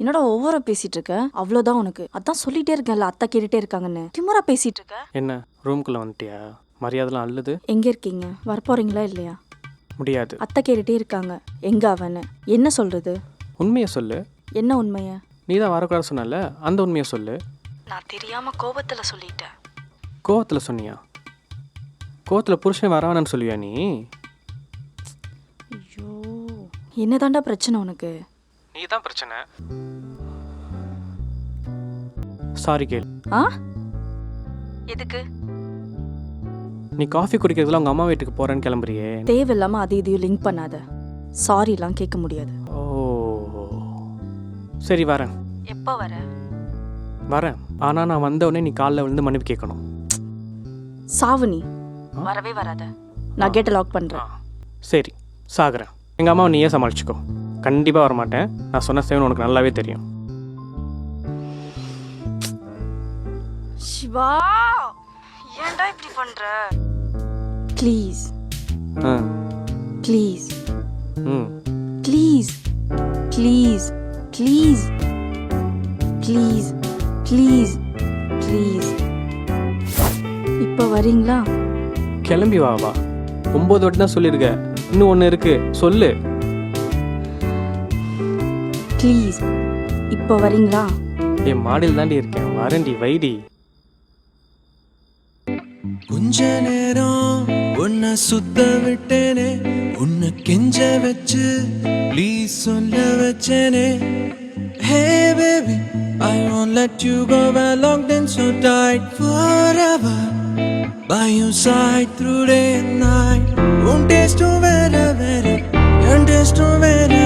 என்னடா ஓவரா பேசிட்டு இருக்க? அவ்வளோதான் உனக்கு. அதான் சொல்லிட்டே இருக்கேன்ல, அத்தை கேட்டுட்டே இருக்காங்கன்னு. திமிரா பேசிட்டு இருக்க. என்ன ரூம்குள்ளே வந்துட்டியா? மரியாதைலாம் அள்ளுது. எங்க இருக்கீங்க? வரப்போறீங்களா இல்லையா? முடியாது. அத்தை கேட்டுட்டே இருக்காங்க. எங்க அவன்னு? என்ன சொல்றது? உண்மையை சொல்லு. என்ன உண்மைய? நீ தான் வரக்கூடாது சொன்னல, அந்த உண்மையை சொல்லு. நான் தெரியாம கோபத்துல சொல்லிட்டேன். கோவத்தில் சொன்னியா? கோவத்தில் புருஷன் வரவானு சொல்லுவியா நீ? ஐயோ, என்னதாண்டா பிரச்சனை உனக்கு? நீ தான் பிரச்சனை. சாரி கேள். ஆ? எதுக்கு? நீ காஃபி குடிக்கிறதுல உங்கள் அம்மா வீட்டுக்கு போகிறேன்னு கிளம்புறியே. தேவையில்லாம அது இதையும் லிங்க் பண்ணாத. சாரிலாம் கேட்க முடியாது. ஓ சரி வரேன். எப்போ வர? வரேன். ஆனால் நான் வந்த உடனே நீ காலைல விழுந்து மன்னிப்பு கேட்கணும். சாவுனி வரவே வராத. நான் கேட்டை லாக் பண்றேன். சரி சாகுறேன். எங்கள் அம்மாவை நீயே சமாளிச்சுக்கோ. கண்டிப்பாக வரமாட்டேன். நான் சொன்ன சேவன் உனக்கு நல்லாவே தெரியும். சிவா, ஏன்டா இப்படி பண்ற? Please please please please please please please please. இப்போ வரீங்களா? கிளம்பி வா வா. 9 வாட்டி தான் சொல்லியிருக்க. இன்னும் ஒன்று இருக்கு, சொல்லு. ப்ளீஸ் இப்போ வரீங்களா? என் மாடியில் தாண்டி இருக்கேன். வரேன்டி, வைடி. கொஞ்ச நேரம் உன்னை சுத்த விட்டேனே, உன்னை கெஞ்ச வச்சு ப்ளீஸ் சொல்ல வச்சேனே. Hey baby, I won't let you go. We're locked in so tight forever, by your side through day and night. Won't taste to very, very, and taste to very